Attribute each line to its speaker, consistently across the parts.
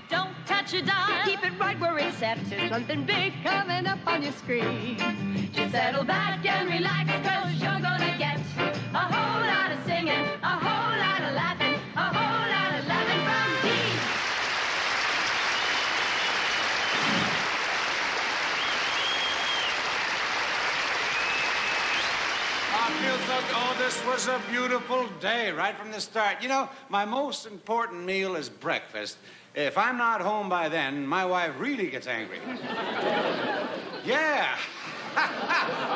Speaker 1: Don't touch your dial. Keep it right where it's set. There's something big coming up on your screen. Just settle back and relax, 'cause you're gonna get a whole lot of singing, a whole lot of laughing, a whole lot of loving from Dean.
Speaker 2: Oh, this was a beautiful day right from the start. You know, my most important meal is breakfast. If I'm not home by then, my wife really gets angry. Yeah.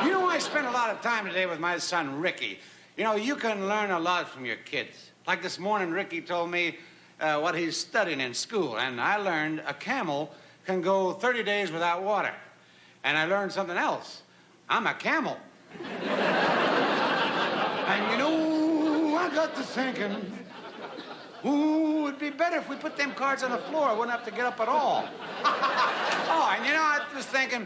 Speaker 2: You know, I spent a lot of time today with my son, Ricky. You know, you can learn a lot from your kids. Like this morning, Ricky told me what he's studying in school, and I learned a camel can go 30 days without water. And I learned something else. I'm a camel. And you know, I got to thinking, ooh, it'd be better if we put them cards on the floor. I wouldn't have to get up at all. Oh, and you know, I was thinking,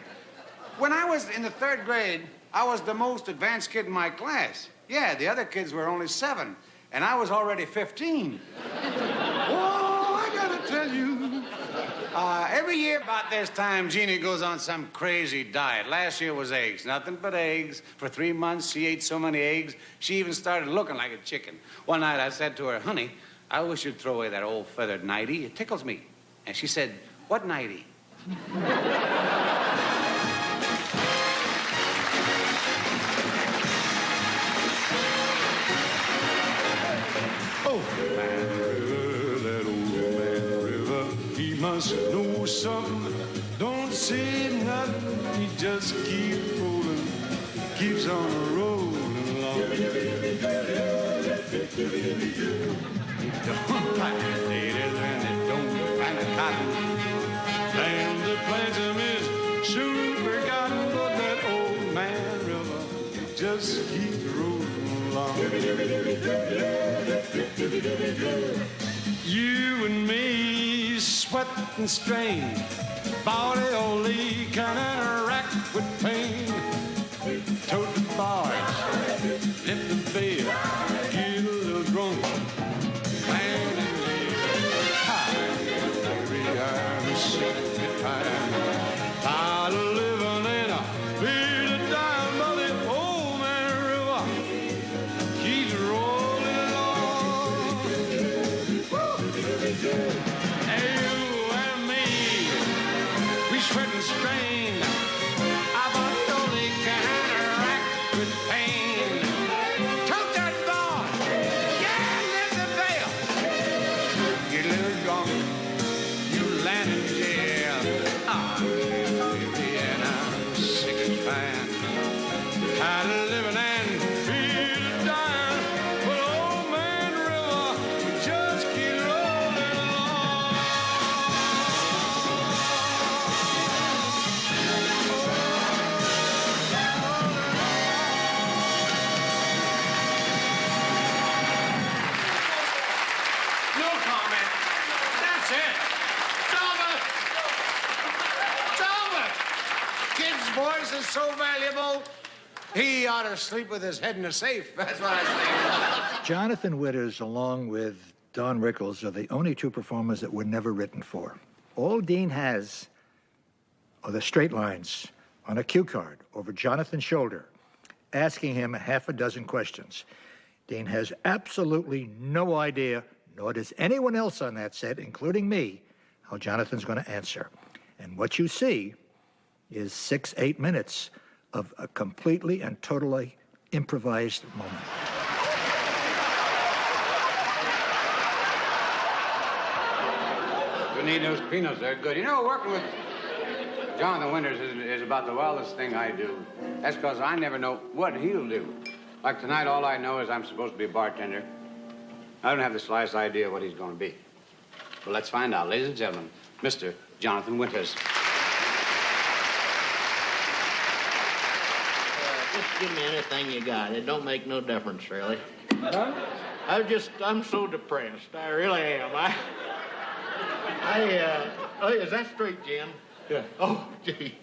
Speaker 2: when I was in the 3rd grade, I was the most advanced kid in my class. Yeah, the other kids were only 7, and I was already 15. Oh, I gotta tell you. Every year about this time, Jeannie goes on some crazy diet. Last year was eggs, nothing but eggs. For 3 months, she ate so many eggs, she even started looking like a chicken. One night, I said to her, honey, I wish you'd throw away that old feathered nightie. It tickles me. And she said, what nightie?
Speaker 3: Oh, man river, that old man river, he must know something. Don't say nothing, he just keeps rolling, keeps on rolling along. Don't plant potatoes and it don't plant a cotton. Land that plants them is soon forgotten, but that old man river, he just keeps rolling along. You and me sweat and strain, body only can interact with pain. Tote the bars, lift the veil, get a little drunk, plan and live. I'm sick and tired, tired of living in a field of dime, but the old man river keeps rolling along. Hey, you and me, we sweat and strain. Our body only can interact with pain. Tote that bar, yeah, lift the veil. Get a little drunk, you land in jail. Baby, and I'm sick and tired, tired of living and feeling dying. But old man river, we just keep rolling along.
Speaker 2: No comment. That's it. Talbot! Talbot! Kid's voice is so valuable, he ought to sleep with his head in a safe. That's what I say.
Speaker 4: Jonathan Winters, along with Don Rickles, are the only 2 performers that were never written for. All Dean has are the straight lines on a cue card over Jonathan's shoulder, asking him 6 questions. Dean has absolutely no idea, nor does anyone else on that set, including me, how Jonathan's going to answer. And what you see is 6-8 minutes of a completely and totally improvised moment.
Speaker 2: You need those peanuts. They're good. You know, working with Jonathan Winters is about the wildest thing I do. That's because I never know what he'll do. Like tonight, all I know is I'm supposed to be a bartender. I don't have the slightest idea what he's going to be. Well, let's find out. Ladies and gentlemen, Mr. Jonathan Winters.
Speaker 5: Just give me anything you got. It don't make no difference, really.
Speaker 2: Huh?
Speaker 5: I'm so depressed. I really am. Oh, is that straight, Jim?
Speaker 2: Yeah.
Speaker 5: Oh, gee.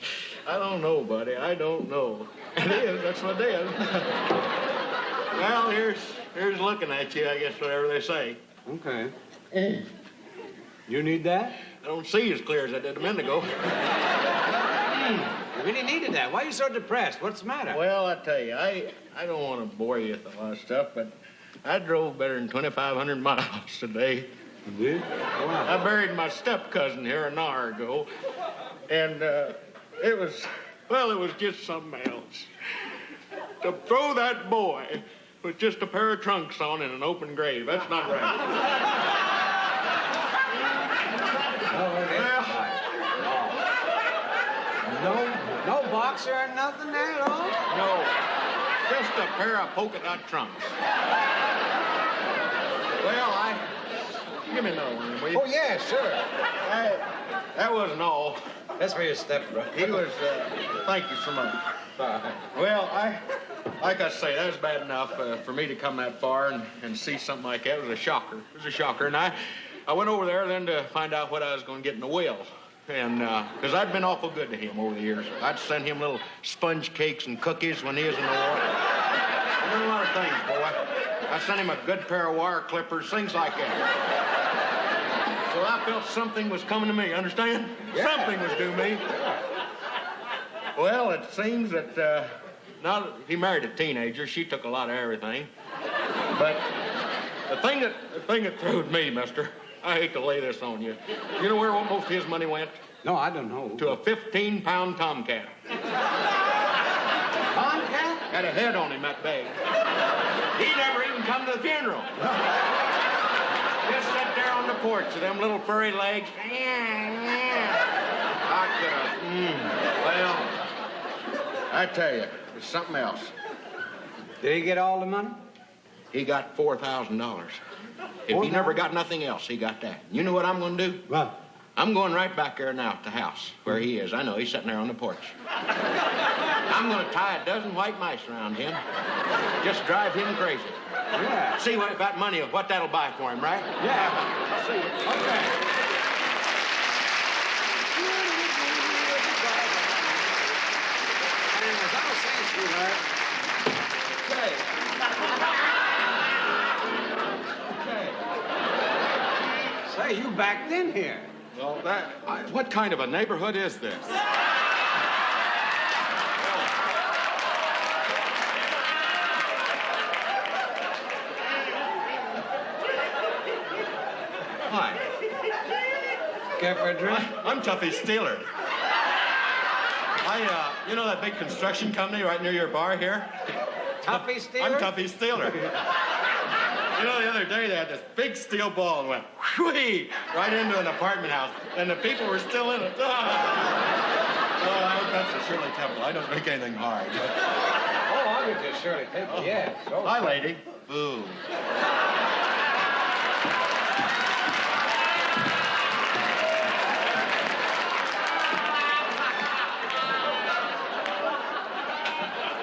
Speaker 5: I don't know, buddy. I don't know. It is. That's what it is. Well, here's looking at you, I guess, whatever they say.
Speaker 2: Okay. You need that?
Speaker 5: I don't see as clear as I did a minute ago.
Speaker 2: You really needed that. Why are you so depressed? What's the matter?
Speaker 5: Well, I tell you, I don't want to bore you with a lot of stuff, but I drove better than 2,500 miles today.
Speaker 2: You did? Wow.
Speaker 5: I buried my step-cousin here an hour ago, and it was just something else. To throw that boy with just a pair of trunks on in an open grave, that's not right.
Speaker 2: No boxer or nothing there at all?
Speaker 5: No, just a pair of polka dot trunks. Well, give me another one, will you?
Speaker 2: Oh, yeah, sure.
Speaker 5: That wasn't all.
Speaker 2: That's for your stepbrother.
Speaker 5: He was, thank you so much. Well, like I say, that was bad enough for me to come that far and see something like that. It was a shocker. It was a shocker. And I went over there then to find out what I was going to get in the will. And, because I'd been awful good to him over the years. I'd send him little sponge cakes and cookies when he was in the war. I did a lot of things, boy. I sent him a good pair of wire clippers, things like that. So I felt something was coming to me, understand? Yeah. Something was due me. Well, it seems that, now he married a teenager. She took a lot of everything. But the thing that throwed me, mister, I hate to lay this on you. You know where most of his money went?
Speaker 2: No, I don't know.
Speaker 5: To a 15-pound tomcat.
Speaker 2: Tomcat?
Speaker 5: Had a head on him, that bag. He never even come to the funeral. Just sat there on the porch with them little furry legs. I could have... Well, I tell you, it's something else.
Speaker 2: Did he get all the money?
Speaker 5: He got $4,000. If he never got nothing else, he got that. You know what I'm going to do?
Speaker 2: What?
Speaker 5: I'm going right back there now at the house where he is. I know he's sitting there on the porch. I'm going to tie a dozen white mice around him. Just drive him crazy.
Speaker 2: Yeah.
Speaker 5: See what that money, what that'll buy for him, right?
Speaker 2: Yeah.
Speaker 5: I'll see you.
Speaker 2: Okay. As I was saying, sweetheart. Okay. Say, you backed in here.
Speaker 6: Well, what kind of a neighborhood is this? Hi.
Speaker 2: Care for a drink?
Speaker 6: I'm Tuffy Steeler. You know that big construction company right near your bar here?
Speaker 2: Tuffy Steeler?
Speaker 6: I'm Tuffy Steeler. You know, the other day they had this big steel ball and went whee right into an apartment house, and the people were still in it. Oh, that's a Shirley Temple. I don't drink anything hard.
Speaker 2: Oh, I'll get you a Shirley Temple, yes. Oh,
Speaker 6: hi, lady. Boo.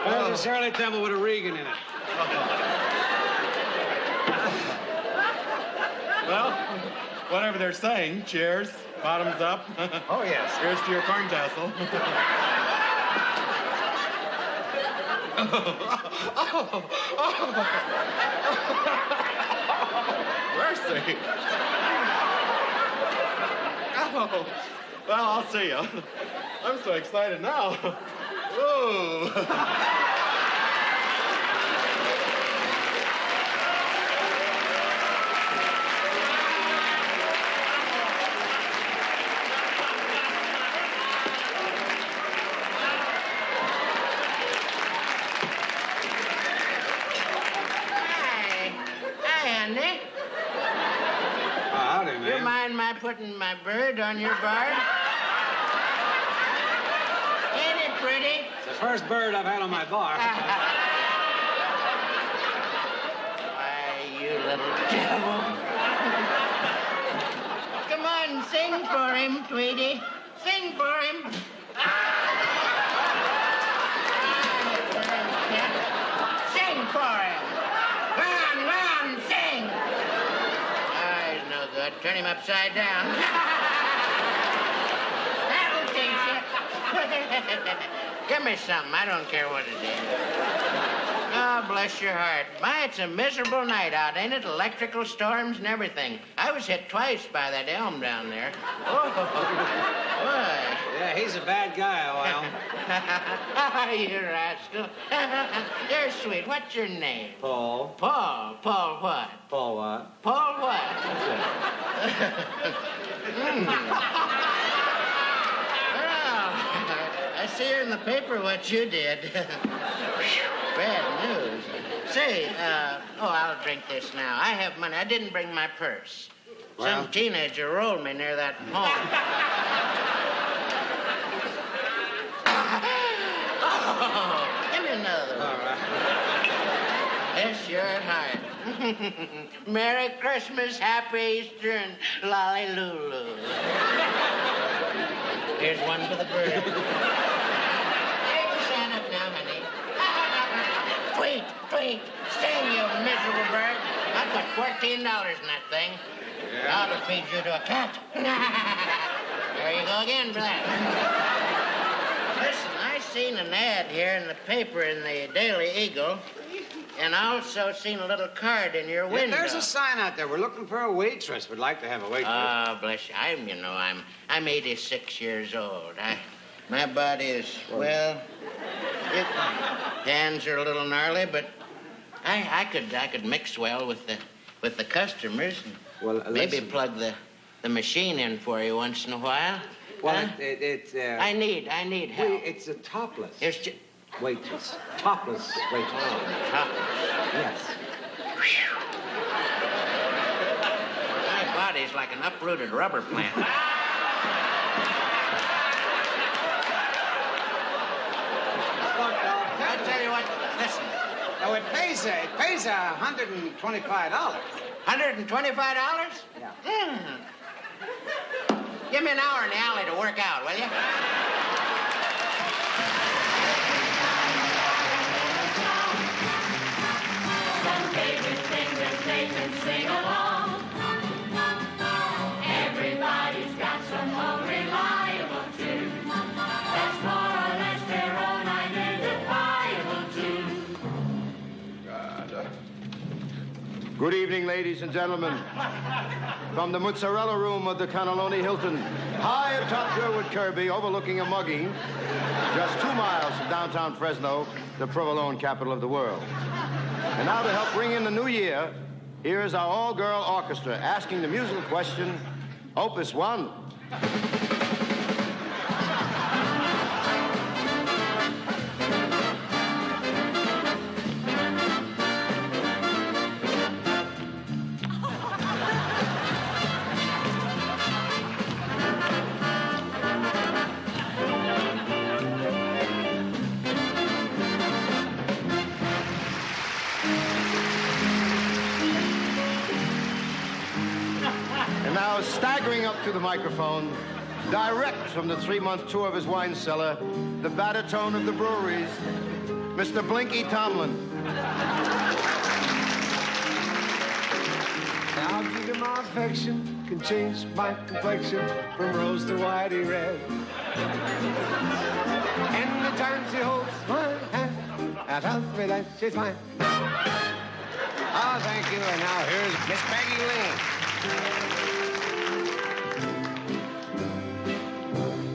Speaker 2: There's a Shirley Temple with a Regan in it.
Speaker 6: Well, whatever they're saying, cheers, bottoms up.
Speaker 2: Oh, yes.
Speaker 6: Here's to your corn tassel. Mercy. Oh, well, I'll see you. I'm so excited now. Ooh.
Speaker 5: You mind my putting my bird on your bar? Ain't it pretty?
Speaker 2: It's the first bird I've had on my bar.
Speaker 5: Why, you little devil. Come on, sing for him, Tweety. Sing for him. Sing for him. Run, sing. He's no good. Turn him upside down. That'll teach you. Give me something. I don't care what it is. Oh,
Speaker 7: bless your heart. My, it's a miserable night out, ain't it? Electrical storms and everything. I was hit twice by that elm down there. Oh, boy.
Speaker 8: Yeah, he's a bad guy, Oil.
Speaker 7: You rascal. You're sweet. What's your name?
Speaker 8: Paul.
Speaker 7: Paul. Paul what?
Speaker 8: Paul what?
Speaker 7: Paul what? Well, I see here in the paper what you did. Bad news. Say, I'll drink this now. I have money. I didn't bring my purse.
Speaker 8: Well?
Speaker 7: Some teenager rolled me near that pond. Give me another one.
Speaker 8: All right.
Speaker 7: Bless your heart. Merry Christmas, Happy Easter, and Lolly Lulu. Here's one for the bird. Hey, stand up now, honey. Tweet. Stand, you miserable bird. I put $14 in that thing.
Speaker 8: Yeah.
Speaker 7: I'll feed you to a cat. There you go again for that. Listen, I seen an ad here in the paper in the Daily Eagle, and I also seen a little card in your window.
Speaker 8: There's a sign out there. We're looking for a waitress. We'd like to have a waitress.
Speaker 7: Oh, bless you. I'm 86 years old. My body is, well, hands are a little gnarly, but I could mix well with the customers. And
Speaker 8: Well,
Speaker 7: maybe
Speaker 8: listen.
Speaker 7: plug the machine in for you once in a while.
Speaker 8: Well,
Speaker 7: Huh?
Speaker 8: it's
Speaker 7: I need help.
Speaker 8: it's a topless
Speaker 7: Here's just
Speaker 8: waitress. Topless waitress. Yes.
Speaker 7: My body's like an uprooted rubber plant. I tell you what, listen.
Speaker 8: Oh, it pays $125.
Speaker 7: $125?
Speaker 8: Yeah.
Speaker 7: Give me an hour in the alley to work out, will you?
Speaker 1: Some favorite things that they can sing along. Everybody's got some unreliable tune. That's more or less their own identifiable tune.
Speaker 6: Good evening, ladies and gentlemen. From the mozzarella room of the Cannelloni Hilton, high atop Sherwood Kirby, overlooking a mugging, just 2 miles from downtown Fresno, the provolone capital of the world. And now to help bring in the new year, here is our all-girl orchestra asking the musical question, Opus 1. Now, staggering up to the microphone, direct from the 3-month tour of his wine cellar, the baritone of the breweries, Mr. Blinky Tomlin.
Speaker 3: I'll give you my affection, can change my complexion from rose to whitey red. And the time she holds my hand, I tells me that she's mine.
Speaker 8: Oh, thank you. And now here's Miss Peggy Lynde.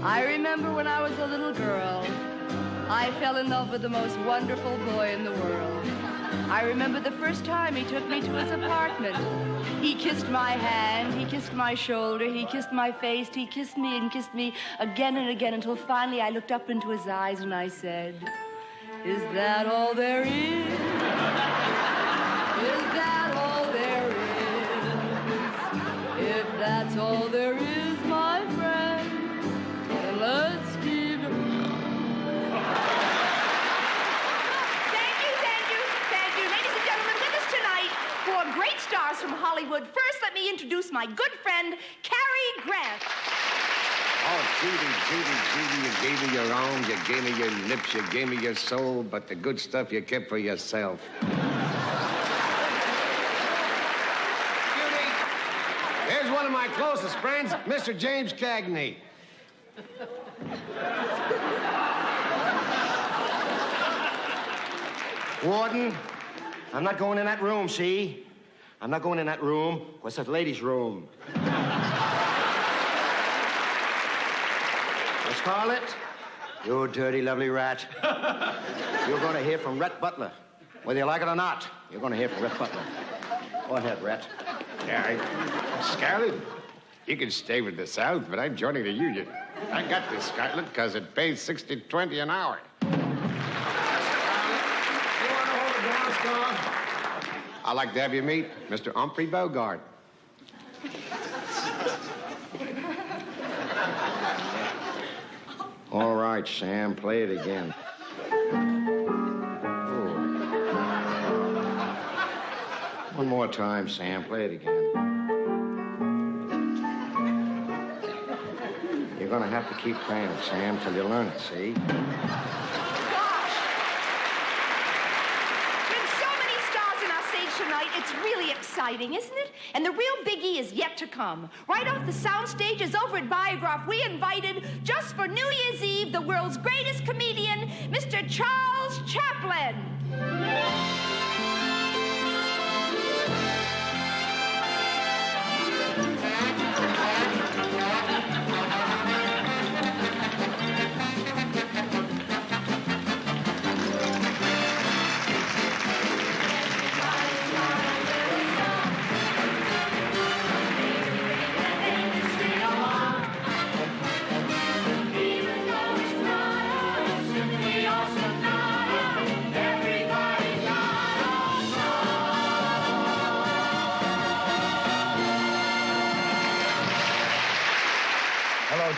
Speaker 9: I remember when I was a little girl, I fell in love with the most wonderful boy in the world. I remember the first time he took me to his apartment. He kissed my hand, he kissed my shoulder, he kissed my face, he kissed me and kissed me again and again until finally I looked up into his eyes and I said, "Is that all there is? Is that all there is? If that's all there is, my friend, then let's keep it." Thank you. Ladies and gentlemen, with us tonight, 4 great stars from Hollywood. First, let me introduce my good friend, Cary Grant.
Speaker 10: Oh, Judy, you gave me your arms, you gave me your lips, you gave me your soul, but the good stuff you kept for yourself.
Speaker 3: Judy, here's one of my closest friends, Mr. James Cagney.
Speaker 6: Warden, I'm not going in that room, see? I'm not going in that room. What's that ladies' room? Scarlet, you dirty, lovely rat. You're going to hear from Rhett Butler. Whether you like it or not, you're going to hear from Rhett Butler. Go ahead, Rhett.
Speaker 10: Yeah, Scarlet, you can stay with the South, but I'm joining the Union. I got this, Scarlet, because it pays 60-20 an hour. I'd like to have you meet Mr. Humphrey Bogart.
Speaker 6: All right, Sam, play it again. Ooh. One more time, Sam, play it again. You're gonna have to keep playing it, Sam, till you learn it, see?
Speaker 11: Tonight, it's really exciting, isn't it? And the real biggie is yet to come. Right off the sound stages over at Biograph, we invited, just for New Year's Eve, the world's greatest comedian, Mr. Charles Chaplin.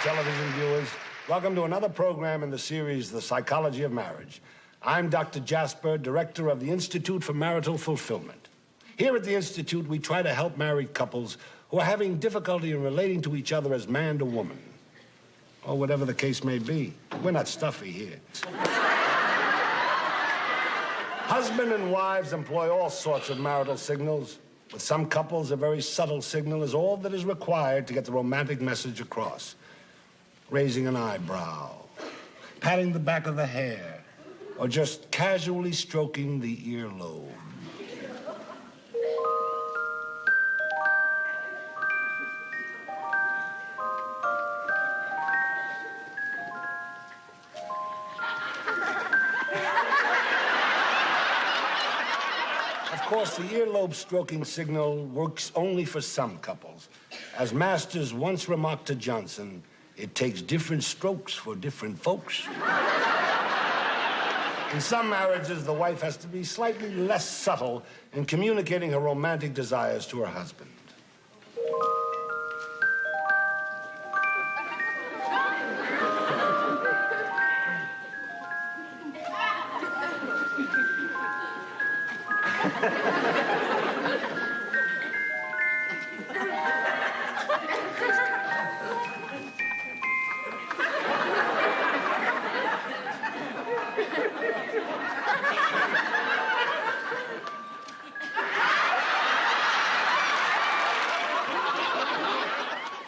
Speaker 12: Television viewers, welcome to another program in the series, The Psychology of Marriage. I'm Dr. Jasper, director of the Institute for Marital Fulfillment. Here at the Institute, we try to help married couples who are having difficulty in relating to each other as man to woman, or whatever the case may be. We're not stuffy here. Husband and wives employ all sorts of marital signals. With some couples, a very subtle signal is all that is required to get the romantic message across. Raising an eyebrow, patting the back of the hair, or just casually stroking the earlobe. Of course, the earlobe stroking signal works only for some couples. As Masters once remarked to Johnson, it takes different strokes for different folks. In some marriages, the wife has to be slightly less subtle in communicating her romantic desires to her husband.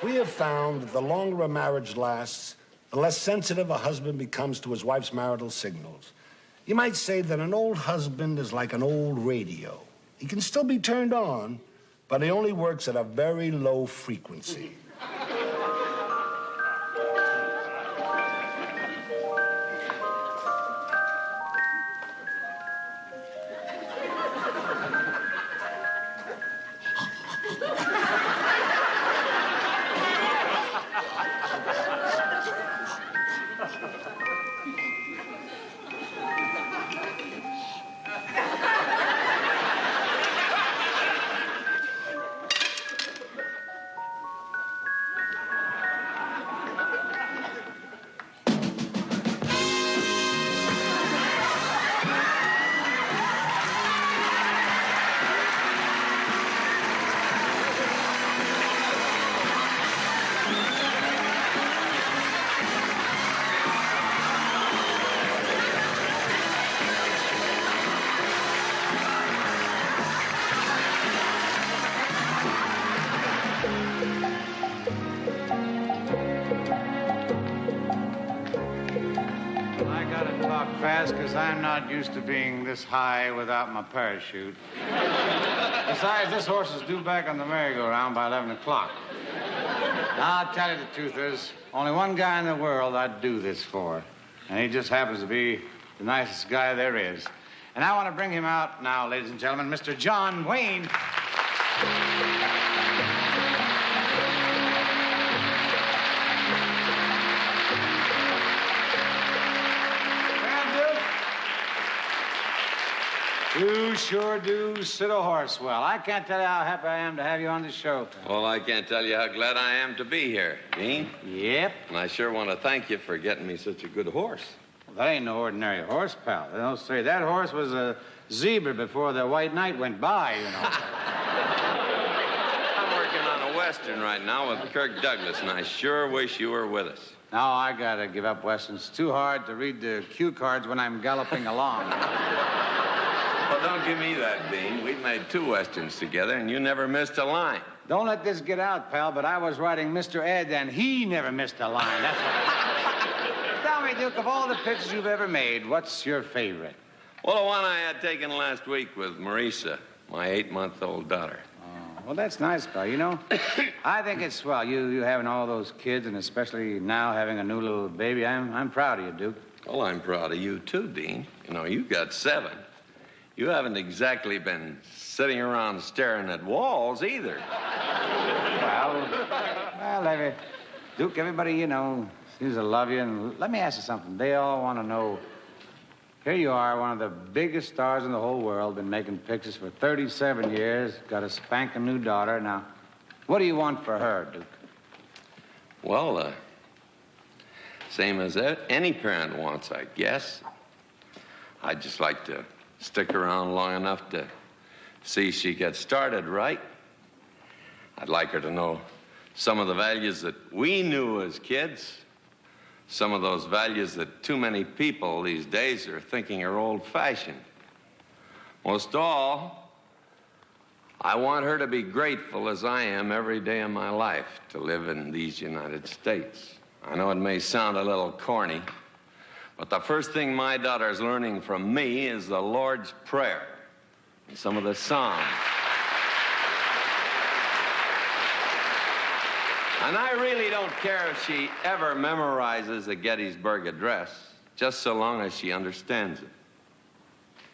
Speaker 12: We have found that the longer a marriage lasts, the less sensitive a husband becomes to his wife's marital signals. You might say that an old husband is like an old radio. He can still be turned on, but he only works at a very low frequency.
Speaker 2: fast because I'm not used to being this high without my parachute. Besides, this horse is due back on the merry-go-round by 11 o'clock. Now, I'll tell you the truth is, only one guy in the world I'd do this for. And he just happens to be the nicest guy there is. And I want to bring him out now, ladies and gentlemen, Mr. John Wayne. You sure do sit a horse well. I can't tell you how happy I am to have you on the show.
Speaker 13: Well, I can't tell you how glad I am to be here, Dean.
Speaker 2: Yep.
Speaker 13: And I sure want to thank you for getting me such a good horse.
Speaker 2: Well, that ain't no ordinary horse, pal. They don't say that horse was a zebra before the white knight went by, you know.
Speaker 13: I'm working on a Western right now with Kirk Douglas, and I sure wish you were with us.
Speaker 2: No, I gotta give up Westerns. It's too hard to read the cue cards when I'm galloping along.
Speaker 13: Well, don't give me that, Dean. We've made 2 Westerns together, and you never missed a line.
Speaker 2: Don't let this get out, pal, but I was writing Mr. Ed, and he never missed a line. That's what Tell me, Duke, of all the pictures you've ever made, what's your favorite?
Speaker 13: Well, the one I had taken last week with Marisa, my 8-month-old daughter.
Speaker 2: Oh, well, that's nice, pal. You know, I think it's swell. You having all those kids, and especially now having a new little baby. I'm proud of you, Duke.
Speaker 13: Well, I'm proud of you, too, Dean. You know, you got 7. You haven't exactly been sitting around staring at walls either.
Speaker 2: Well, Duke, everybody, you know, seems to love you. And let me ask you something. They all want to know, here you are, one of the biggest stars in the whole world, been making pictures for 37 years, got a spanking new daughter. Now, what do you want for her, Duke?
Speaker 13: Well, same as any parent wants, I guess. I'd just like to stick around long enough to see she gets started right. I'd like her to know some of the values that we knew as kids, some of those values that too many people these days are thinking are old-fashioned. Most of all, I want her to be grateful as I am every day of my life to live in these United States. I know it may sound a little corny, but the first thing my daughter's learning from me is the Lord's Prayer and some of the Psalms. And I really don't care if she ever memorizes the Gettysburg Address, just so long as she understands it.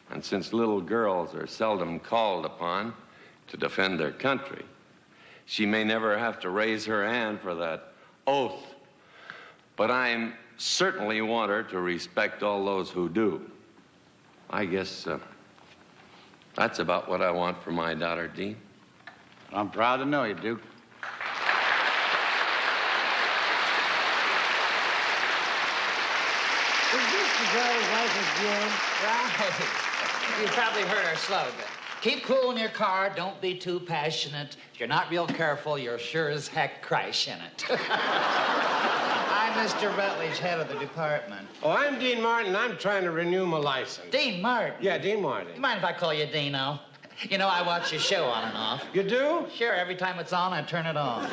Speaker 13: And since little girls are seldom called upon to defend their country, she may never have to raise her hand for that oath. But I certainly want her to respect all those who do. I guess that's about what I want for my daughter, Dean.
Speaker 2: I'm proud to know you, Duke.
Speaker 14: Is this the driver's license bureau?
Speaker 15: Right. You've probably heard our slogan. Keep cool in your car, don't be too passionate. If you're not real careful, you're sure as heck crash in it. I'm Mr. Rutledge, head of the department.
Speaker 8: Oh, I'm Dean Martin. I'm trying to renew my license.
Speaker 15: Dean Martin?
Speaker 8: Yeah, Dean Martin.
Speaker 15: You mind if I call you Dino? You know, I watch your show on and off.
Speaker 8: You do?
Speaker 15: Sure, every time it's on, I turn it on.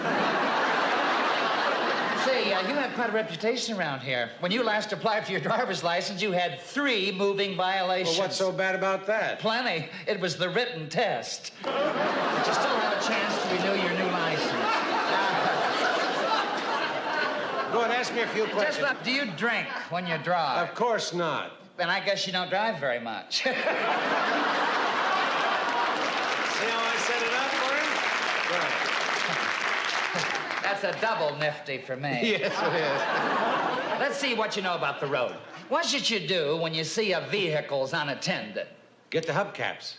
Speaker 15: Say, you have quite a reputation around here. When you last applied for your driver's license, you had 3 moving violations.
Speaker 8: Well, what's so bad about that?
Speaker 15: Plenty. It was the written test. But you still have a chance to renew your new license.
Speaker 8: Go ahead, ask me a few questions.
Speaker 15: Just look, do you drink when you drive?
Speaker 8: Of course not.
Speaker 15: Then I guess you don't drive very much.
Speaker 8: See how I set it up for him? Right.
Speaker 15: That's a double nifty for me.
Speaker 8: Yes, it is.
Speaker 15: Let's see what you know about the road. What should you do when you see a vehicle's unattended?
Speaker 8: Get the hubcaps.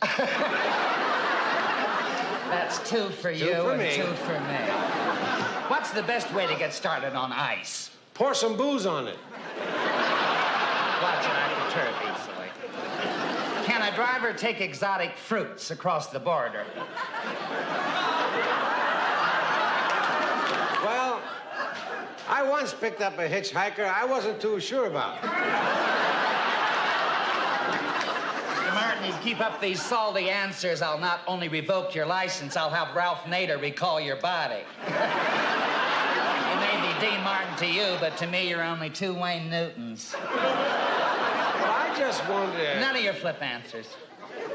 Speaker 15: That's 2 for you
Speaker 8: for
Speaker 15: and
Speaker 8: me.
Speaker 15: 2 for me. What's the best way to get started on ice?
Speaker 8: Pour some booze on it.
Speaker 15: Watch it, I perturb easily. Can a driver take exotic fruits across the border?
Speaker 8: Well, I once picked up a hitchhiker I wasn't too sure about.
Speaker 15: Martin, if you keep up these salty answers, I'll not only revoke your license, I'll have Ralph Nader recall your body. You may be Dean Martin to you, but to me, you're only 2 Wayne Newtons.
Speaker 8: Well, I I just wondered.
Speaker 15: None of your flip answers.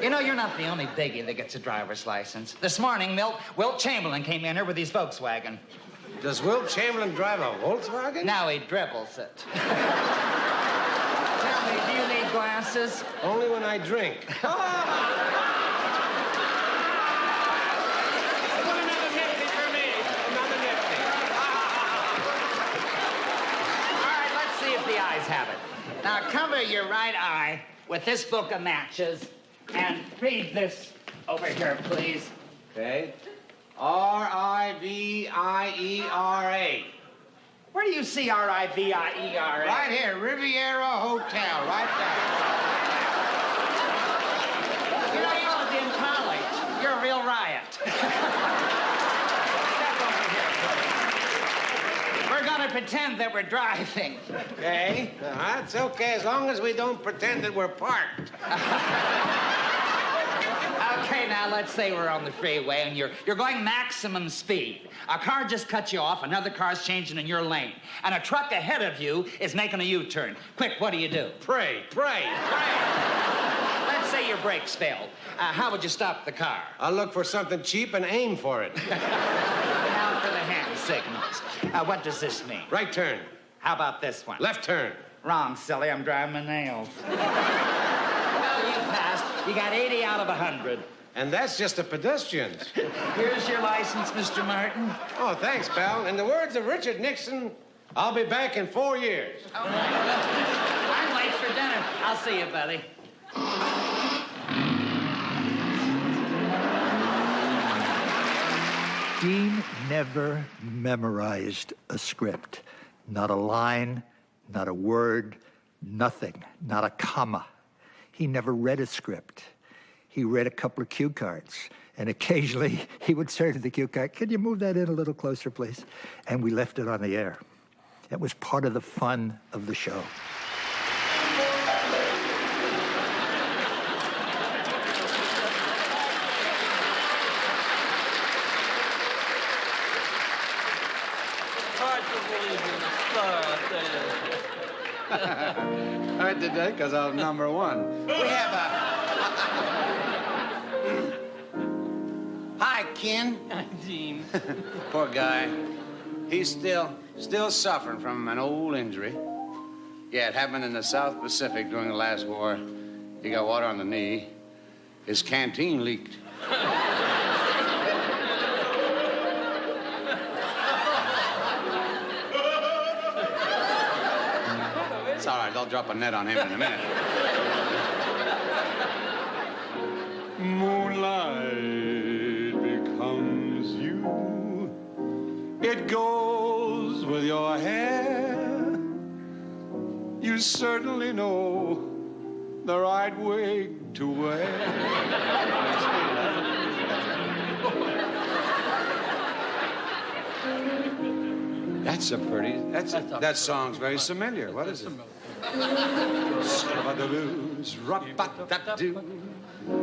Speaker 15: You know, you're not the only biggie that gets a driver's license. This morning, Wilt Chamberlain came in here with his Volkswagen.
Speaker 8: Does Wilt Chamberlain drive a Volkswagen?
Speaker 15: Now he dribbles it. Tell me, do you need glasses?
Speaker 8: Only when I drink.
Speaker 15: Put another nifty for me.
Speaker 8: Another nifty.
Speaker 15: All right, let's see if the eyes have it. Now, cover your right eye with this book of matches and read this over here, please.
Speaker 8: Okay. R-I-V-I-E-R-A.
Speaker 15: Where do you see R-I-V-I-E-R-A?
Speaker 8: Right here, Riviera Hotel, right there.
Speaker 15: You know, you was in college. You're a real riot. Step over here, please. We're gonna pretend that we're driving.
Speaker 8: Okay. That's okay, as long as we don't pretend that we're parked.
Speaker 15: Okay, now let's say we're on the freeway and you're going maximum speed. A car just cut you off, another car's changing in your lane, and a truck ahead of you is making a U-turn. Quick, what do?
Speaker 8: Pray.
Speaker 15: Let's say your brakes failed. How would you stop the car?
Speaker 8: I'll look for something cheap and aim for it.
Speaker 15: Now for the hand signals. What does this mean?
Speaker 8: Right turn.
Speaker 15: How about this one?
Speaker 8: Left turn.
Speaker 15: Wrong, silly. I'm driving my nails. Well, you passed. You got 80 out of 100.
Speaker 8: And that's just the pedestrians.
Speaker 15: Here's your license, Mr. Martin.
Speaker 8: Oh, thanks, pal. In the words of Richard Nixon, I'll be back in 4 years.
Speaker 15: All right. I'm late for dinner. I'll see you, buddy.
Speaker 4: Dean never memorized a script. Not a line, not a word, nothing, not a comma. He never read a script. He read a couple of cue cards, and occasionally he would say to the cue card, "Can you move that in a little closer, please?" And we left it on the air. It was part of the fun of the show.
Speaker 2: I did that because I was number one.
Speaker 8: We have a...
Speaker 2: Hi, Ken.
Speaker 16: Dean.
Speaker 2: Poor guy. He's still suffering from an old injury. Yeah, it happened in the South Pacific during the last war. He got water on the knee. His canteen leaked. It's all right. I'll drop a net on him in a minute.
Speaker 3: Moonlight becomes you. It goes with your hair. You certainly know the right wig to wear.
Speaker 2: That's a pretty... That song's very familiar. What is it? Scrabadaloo, rap-ba-da-doo.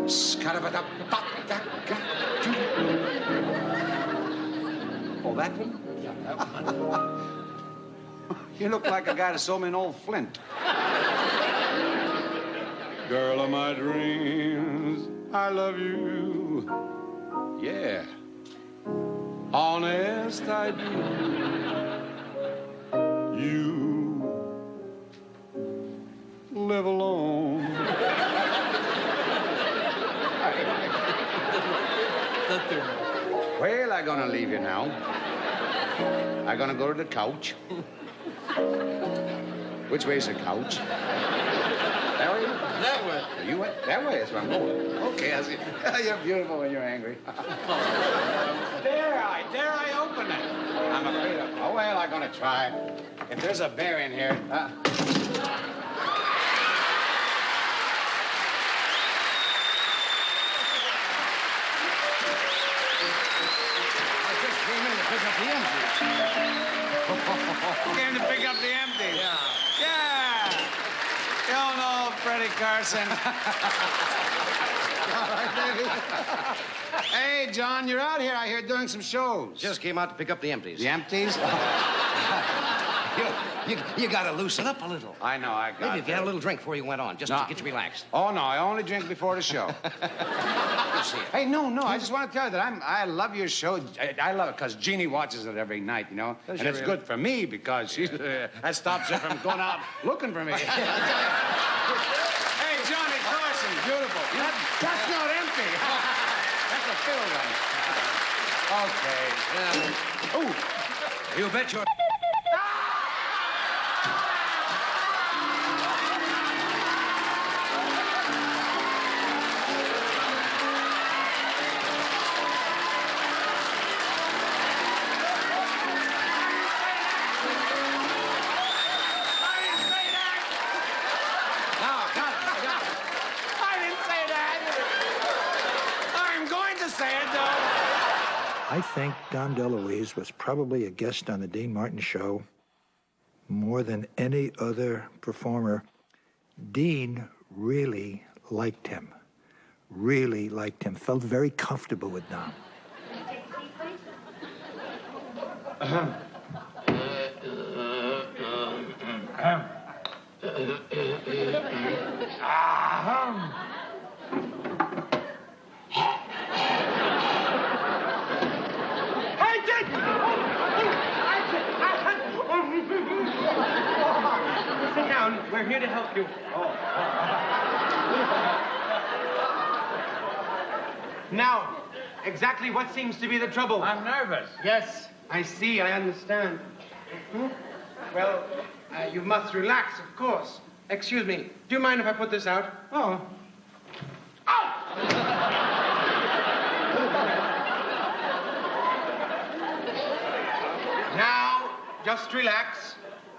Speaker 2: Scrabada-ba-da-ga-doo. Oh, that one? Yeah, that one. You look like a guy that sold me an old flint.
Speaker 3: Girl of my dreams, I love you.
Speaker 2: Yeah.
Speaker 3: Honest, I do. You live alone.
Speaker 2: Well, I'm gonna leave you now. I'm gonna go to the couch. Which way's the couch? That way?
Speaker 16: That way.
Speaker 2: You went that way? That's where I'm going. Okay, I see. You're beautiful when you're angry. Dare I open it? I'm afraid of. Oh, well, I'm gonna try. If there's a bear in here. Pick up the empties. Came to pick up the empties. Yeah. You don't know Freddie Carson. All right, baby. Hey, John, you're out here, I hear, doing some shows.
Speaker 6: Just came out to pick up the empties.
Speaker 2: The empties?
Speaker 8: You gotta loosen up a little.
Speaker 2: I know, I got
Speaker 8: Maybe if you had a little drink before you went on, just to get you relaxed.
Speaker 2: Oh, no, I only drink before the show. Hey, no, I just want to tell you that I love your show. I love it because Jeannie watches it every night, you know? And it's good for me because she that stops her from going out looking for me. Hey, Johnny Carson, beautiful. That's not empty. That's a fill one. Okay.
Speaker 8: Oh, you bet your...
Speaker 4: I think Don Deluise was probably a guest on the Dean Martin show more than any other performer. Dean really liked him, felt very comfortable with Don.
Speaker 16: Sit down. We're here to help you. Now, exactly what seems to be the trouble?
Speaker 2: I'm nervous.
Speaker 16: Yes, I see. I understand. Well, you must relax, of course. Excuse me. Do you mind if I put this out? Oh. Now, just relax.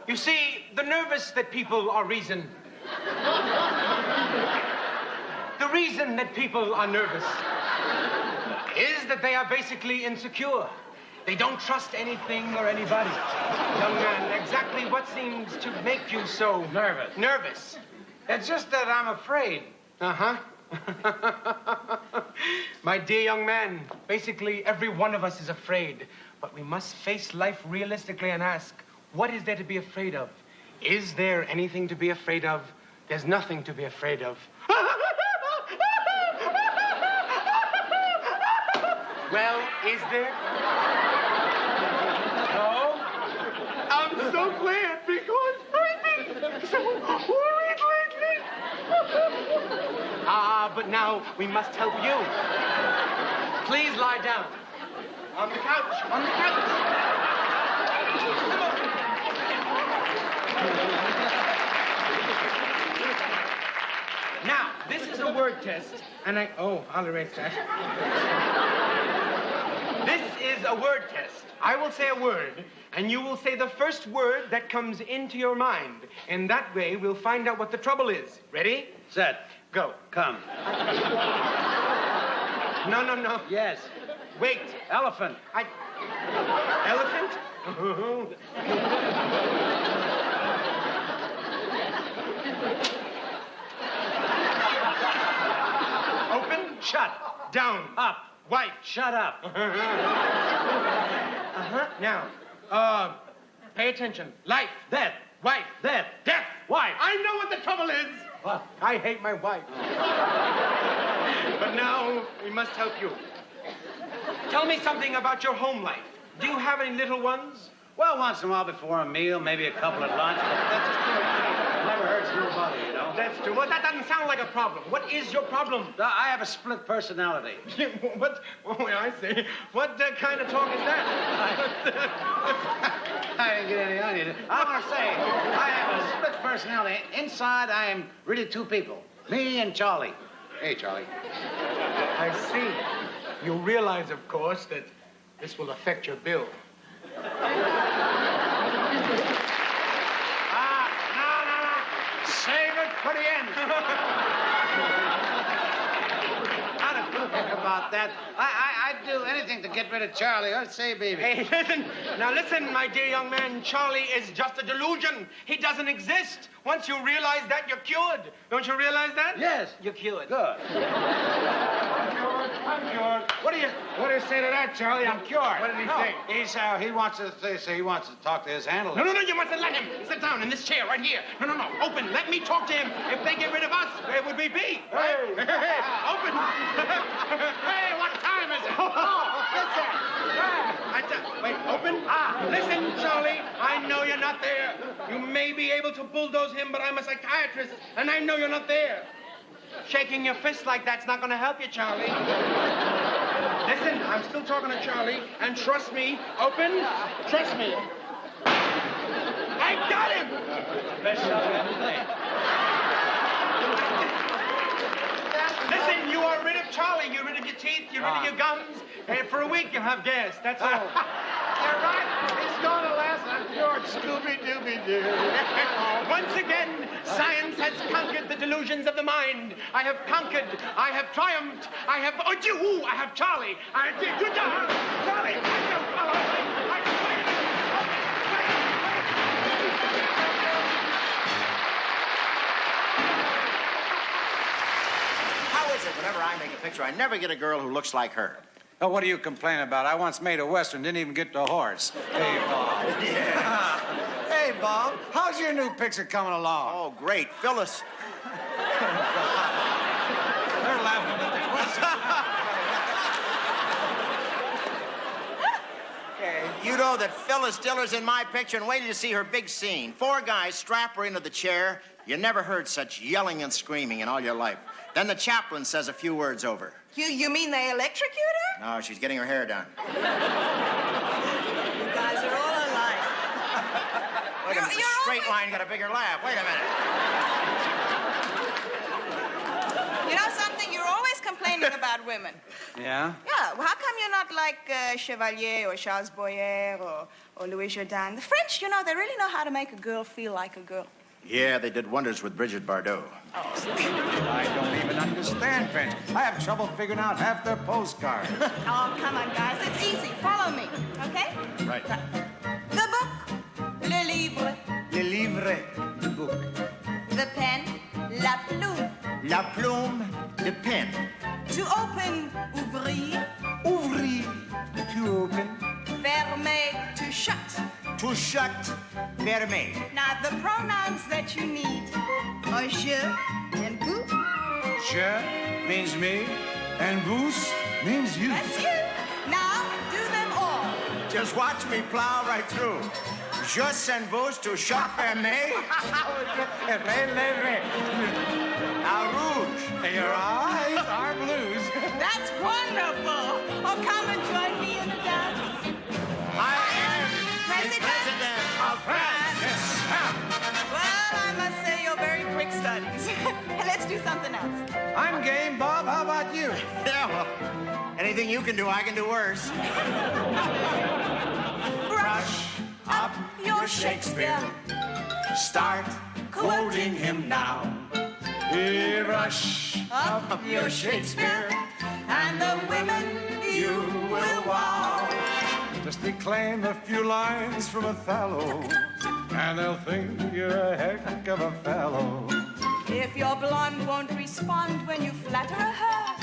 Speaker 16: You see, the nervous that people are reason. The reason that people are nervous is that they are basically insecure. They don't trust anything or anybody. Young man, exactly what seems to make you so...
Speaker 2: Nervous.
Speaker 16: Nervous.
Speaker 2: It's just that I'm afraid.
Speaker 16: Uh-huh. My dear young man, basically every one of us is afraid. But we must face life realistically and ask, what is there to be afraid of? Is there anything to be afraid of? There's nothing to be afraid of. Well, is there? No? I'm so glad because I've been so worried lately. But now we must help you. Please lie down. On the couch. On the couch. Now, this is a word test, and I'll erase that. This is a word test. I will say a word, and you will say the first word that comes into your mind. And that way, we'll find out what the trouble is. Ready?
Speaker 2: Set.
Speaker 16: Go.
Speaker 2: Come.
Speaker 16: No.
Speaker 2: Yes.
Speaker 16: Wait.
Speaker 2: Elephant.
Speaker 16: Elephant? Open.
Speaker 2: Shut.
Speaker 16: Down.
Speaker 2: Up.
Speaker 16: White.
Speaker 2: Shut up.
Speaker 16: Now, pay attention. Life.
Speaker 2: Death.
Speaker 16: Wife.
Speaker 2: Death.
Speaker 16: Death.
Speaker 2: Wife.
Speaker 16: I know what the trouble is.
Speaker 2: What?
Speaker 16: I hate my wife. But now we must help you. Tell me something about your home life. Do you have any little ones?
Speaker 2: Well, once in a while before a meal, maybe a couple at lunch, but that's just never hurts nobody, you know?
Speaker 16: That's true. Well, that doesn't sound like a problem. What is your problem?
Speaker 2: I have a split personality.
Speaker 16: What? Oh, I see. What kind of talk is that?
Speaker 2: I didn't get any on you. I want to say, I have a split personality. Inside, I am really two people. Me and Charlie. Hey, Charlie.
Speaker 16: I see. You realize, of course, that this will affect your bill.
Speaker 2: No. Save it for the end. How to think about that? I'd do anything to get rid of Charlie. Or say, baby.
Speaker 16: Hey, listen. Now, listen, my dear young man. Charlie is just a delusion. He doesn't exist. Once you realize that, you're cured. Don't you realize that?
Speaker 2: Yes.
Speaker 16: You're cured.
Speaker 2: Good.
Speaker 16: I'm cured.
Speaker 2: What do What do you say to that, Charlie? I'm cured.
Speaker 5: What did he say?
Speaker 2: He wants to talk to his handler.
Speaker 16: No, you mustn't let him. Sit down in this chair right here. No. Open. Let me talk to him. If they get rid of us, it would be me. Right? Hey. Open. Hey, what time is it? What's that? Wait, open? Listen, Charlie, I know you're not there. You may be able to bulldoze him, but I'm a psychiatrist, and I know you're not there. Shaking your fist like that's not going to help you, Charlie. Listen, I'm still talking to Charlie, and trust me, open, trust me. I got him! Best shot we ever played. Listen, you are rid of Charlie. You're rid of your teeth, you're rid of your gums. And for a week, you'll have gas, that's all.
Speaker 2: You're right. It's going to last. I'm cured. Scooby-Dooby-Doo.
Speaker 16: Once again, science has conquered the delusions of the mind. I have conquered. I have triumphed. I have Charlie. Good job. Charlie.
Speaker 7: How is it whenever I make a picture, I never get a girl who looks like her?
Speaker 2: Oh, what are you complaining about? I once made a Western, didn't even get to a horse. Hey, Bob.
Speaker 7: Yeah.
Speaker 2: Hey, Bob, how's your new picture coming along?
Speaker 7: Oh, great. Phyllis.
Speaker 2: They're laughing at the question.
Speaker 7: You know that Phyllis Diller's in my picture, and wait till you see her big scene. 4 guys strap her into the chair. You never heard such yelling and screaming in all your life. Then the chaplain says a few words over.
Speaker 11: You mean they electrocute her?
Speaker 7: No, she's getting her hair done.
Speaker 11: You guys are all alike.
Speaker 7: Wait a minute, the straight line got a bigger laugh. Wait a minute.
Speaker 11: You know something? You're always complaining about women.
Speaker 2: Yeah?
Speaker 11: Yeah, well, how come you're not like Chevalier or Charles Boyer or Louis Jourdan? The French, you know, they really know how to make a girl feel like a girl.
Speaker 7: Yeah, they did wonders with Brigitte Bardot.
Speaker 2: I don't even understand French. I have trouble figuring out half their postcards.
Speaker 11: Oh, come on, guys. It's easy. Follow me, okay?
Speaker 2: Right.
Speaker 11: The book, le livre.
Speaker 2: Le livre, the book.
Speaker 11: The pen, la plume.
Speaker 7: La plume, the pen.
Speaker 11: To open, ouvrir.
Speaker 2: Ouvrir, to open.
Speaker 11: Fermer, to shut.
Speaker 7: To shut, fermer.
Speaker 11: Now, the pronouns that you need are je and vous.
Speaker 2: Je means me, and vous means you.
Speaker 11: That's you. Now, do them all.
Speaker 7: Just watch me plow right through. Je and vous to shut, fermer. Now, rouge.
Speaker 2: Your eyes are blues.
Speaker 11: That's wonderful. Oh, come and join me in the dance.
Speaker 7: I am President of France.
Speaker 11: Well, I must say you're very quick studies. Let's do something else.
Speaker 2: I'm game, Bob. How about you?
Speaker 7: Yeah, well, anything you can do, I can do worse.
Speaker 11: Brush up your Shakespeare.
Speaker 2: Start quoting him now. Rush
Speaker 11: up your Shakespeare, and the women you will wow.
Speaker 2: Just declaim a few lines from Othello, and they'll think you're a heck of a fellow.
Speaker 11: If your blonde won't respond when you flatter her,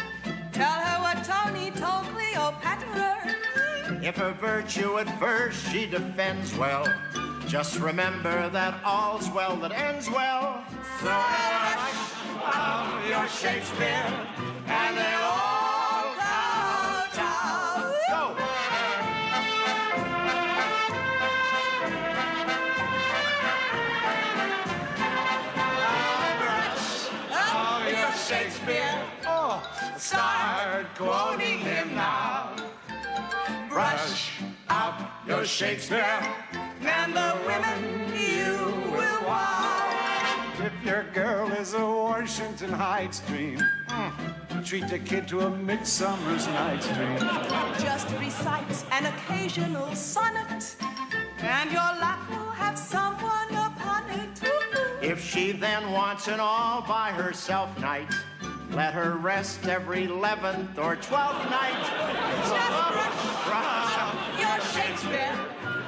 Speaker 11: tell her what Tony told Cleopatra.
Speaker 7: If her virtue at first she defends well, just remember that all's well that ends well.
Speaker 11: So rush
Speaker 2: up your Shakespeare,
Speaker 7: and they'll all kowtow. Go!
Speaker 11: Up your Shakespeare.
Speaker 2: Oh, start quoting him now. Brush up your Shakespeare,
Speaker 11: and the women you will wow.
Speaker 2: If your girl is a Washington Heights dream, treat the kid to a Midsummer's Night's Dream.
Speaker 11: Just recite an occasional sonnet, and your lap will have someone upon it.
Speaker 7: If she then wants an all by herself night, let her rest every 11th or 12th night.
Speaker 11: Just brush up your Shakespeare,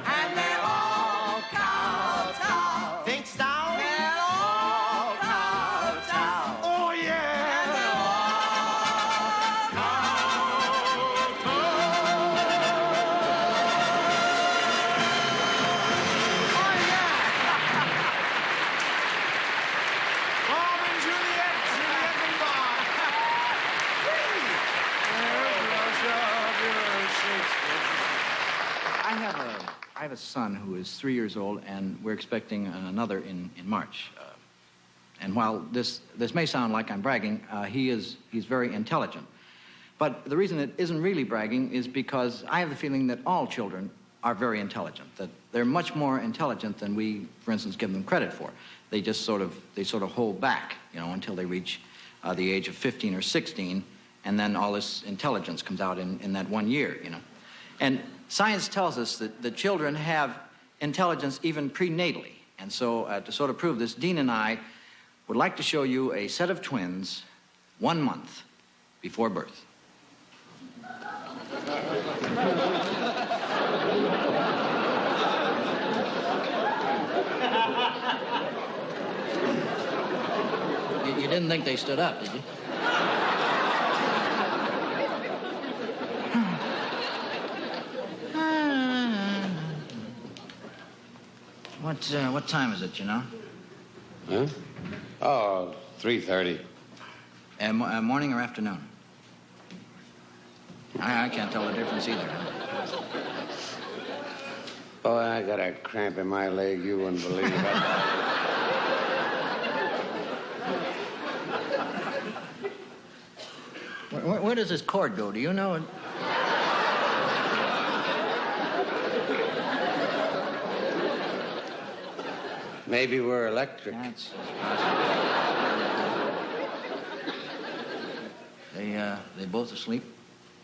Speaker 11: and they'll all kowtow.
Speaker 7: Thinks thou?
Speaker 11: They'll all kowtow.
Speaker 2: Oh, yeah!
Speaker 11: And they'll all
Speaker 17: I have a son who is 3 years old, and we're expecting another in March. And while this may sound like I'm bragging, he's very intelligent. But the reason it isn't really bragging is because I have the feeling that all children are very intelligent, that they're much more intelligent than we, for instance, give them credit for. They just sort of hold back, until they reach the age of 15 or 16, and then all this intelligence comes out in that 1 year, And science tells us that children have intelligence even prenatally. And so to sort of prove this, Dean and I would like to show you a set of twins 1 month before birth. You didn't think they stood up, did you? What time is it,
Speaker 10: Huh? Oh, 3:30.
Speaker 17: Morning or afternoon? I can't tell the difference either.
Speaker 10: Boy, I got a cramp in my leg you wouldn't believe it.
Speaker 17: Where does this cord go? Do you know?
Speaker 10: Maybe we're electric.
Speaker 17: That's they both asleep?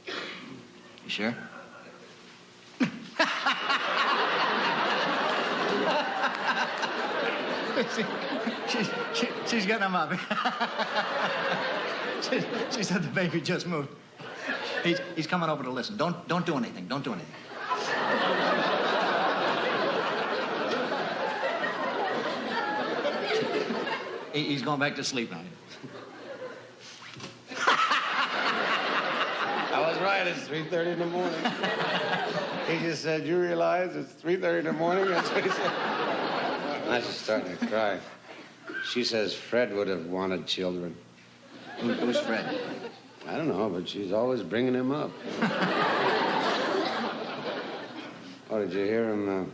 Speaker 17: You sure? She's got him up. She said the baby just moved. He's coming over to listen. Don't do anything. Don't do anything. He's going back to sleep now.
Speaker 10: I was right. It's 3:30 in the morning. He just said, "You realize it's 3:30 in the morning?" That's what he said. Now she's starting to cry. She says Fred would have wanted children.
Speaker 17: Who's Fred?
Speaker 10: I don't know, but she's always bringing him up. Oh, did you hear him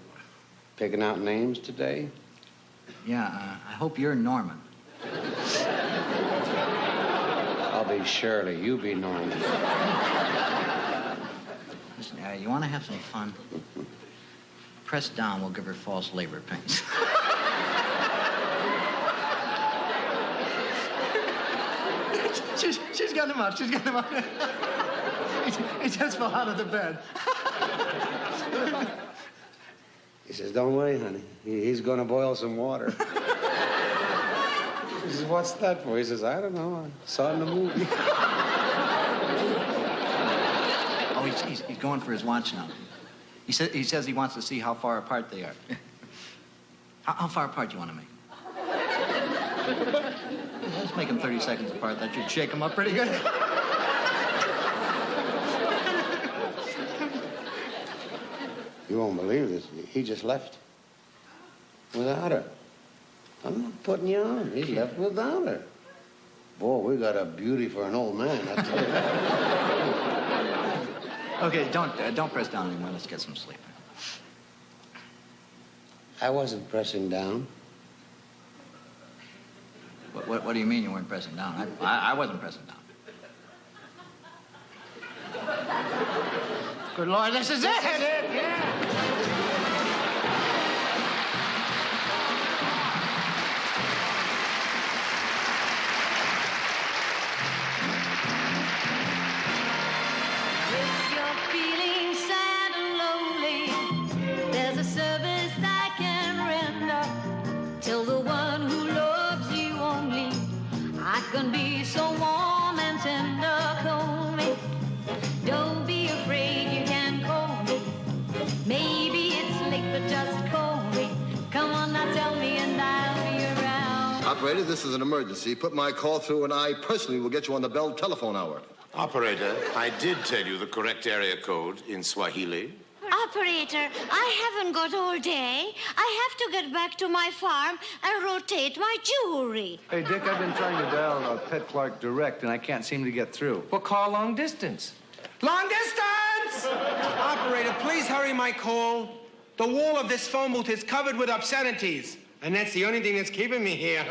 Speaker 10: picking out names today?
Speaker 17: Yeah, I hope you're Norman.
Speaker 10: I'll be Shirley. You be Norman.
Speaker 17: Listen, you want to have some fun? Press down will give her false labor pains. She's got him up. She's got him up. He just fell out of the bed.
Speaker 10: He says, "Don't worry, honey. He's going to boil some water." He says, "What's that for?" He says, "I don't know. I saw it in the movie."
Speaker 17: Oh, he's going for his watch now. He says he wants to see how far apart they are. How far apart do you want to make them? Let's make them 30 seconds apart. That should shake them up pretty good.
Speaker 10: You won't believe this. He just left without her. I'm not putting you on. He left without her. Boy, we got a beauty for an old man, I tell you.
Speaker 17: Okay, don't press down anymore. Let's get some sleep.
Speaker 10: I wasn't pressing down.
Speaker 17: What do you mean you weren't pressing down? I wasn't pressing down. Good Lord, this is it!
Speaker 14: This is it, yeah.
Speaker 1: If you're feeling sad and lonely, there's a service I can render. Tell the one who loves you only, I can be so warm and tender. Call me. Don't be afraid, you can call me. Maybe it's late, but just call me. Come on now, tell me, and I'll be around.
Speaker 18: Operator, this is an emergency. Put my call through, and I personally will get you on the Bell telephone hour.
Speaker 19: Operator, I did tell you the correct area code in Swahili.
Speaker 20: Operator, I haven't got all day. I have to get back to my farm and rotate my jewelry.
Speaker 21: Hey, Dick, I've been trying to dial Pet Clark direct, and I can't seem to get through.
Speaker 16: Well, call long distance. Long distance!
Speaker 11: chance?
Speaker 16: Operator, please hurry my call. The wall of this phone booth is covered with obscenities, and that's the only thing that's keeping me here.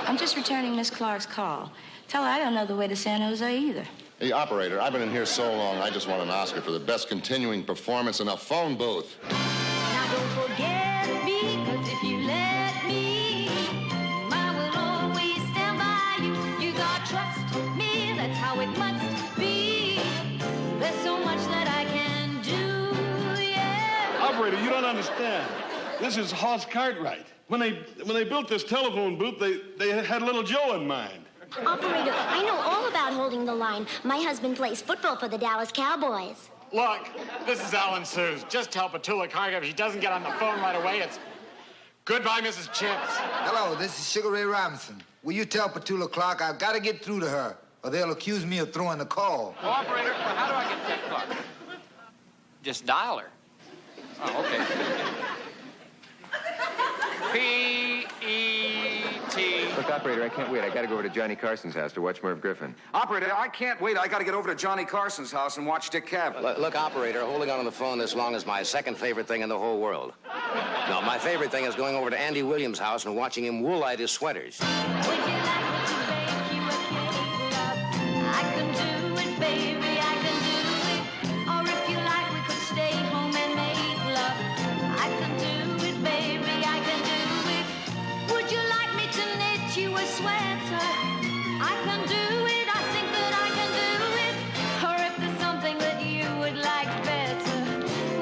Speaker 11: I'm just returning Miss Clark's call. Tell her I don't know the way to San Jose either.
Speaker 18: Hey, operator, I've been in here so long, I just want an Oscar for the best continuing performance in a phone booth.
Speaker 1: Now don't forget me, 'cause if you let me, I will always stand by you. You gotta trust me, that's how it must be. There's so much that I can do, yeah.
Speaker 9: Operator, you don't understand. This is Hoss Cartwright. When they built this telephone booth, they had little Joe in mind.
Speaker 22: Operator, I know all about holding the line. My husband plays football for the Dallas Cowboys.
Speaker 23: Look, this is Alan Suze. Just tell Petula Clark if she doesn't get on the phone right away, it's goodbye, Mrs. Chips.
Speaker 8: Hello, this is Sugar Ray Robinson. Will you tell Petula Clark I've got to get through to her, or they'll accuse me of throwing the call.
Speaker 23: Well, operator, how do I get to Clark?
Speaker 15: Just dial her.
Speaker 23: Oh, okay. P-E-T.
Speaker 24: Look, operator, I can't wait. I got to go over to Johnny Carson's house to watch Merv Griffin.
Speaker 25: Operator, I can't wait. I got to get over to Johnny Carson's house and watch Dick Cavett.
Speaker 26: Look, operator, holding on the phone this long is my second favorite thing in the whole world. No, my favorite thing is going over to Andy Williams' house and watching him wool-eyed his sweaters.
Speaker 1: Would you like me to bake you a cake, love? I can do it, baby, I can do it. Or if you like, we could stay home and make love. I can do it, baby, I can do it. Would you like me to knit you a sweater? I can do it, I think that I can do it. Or if there's something that you would like better,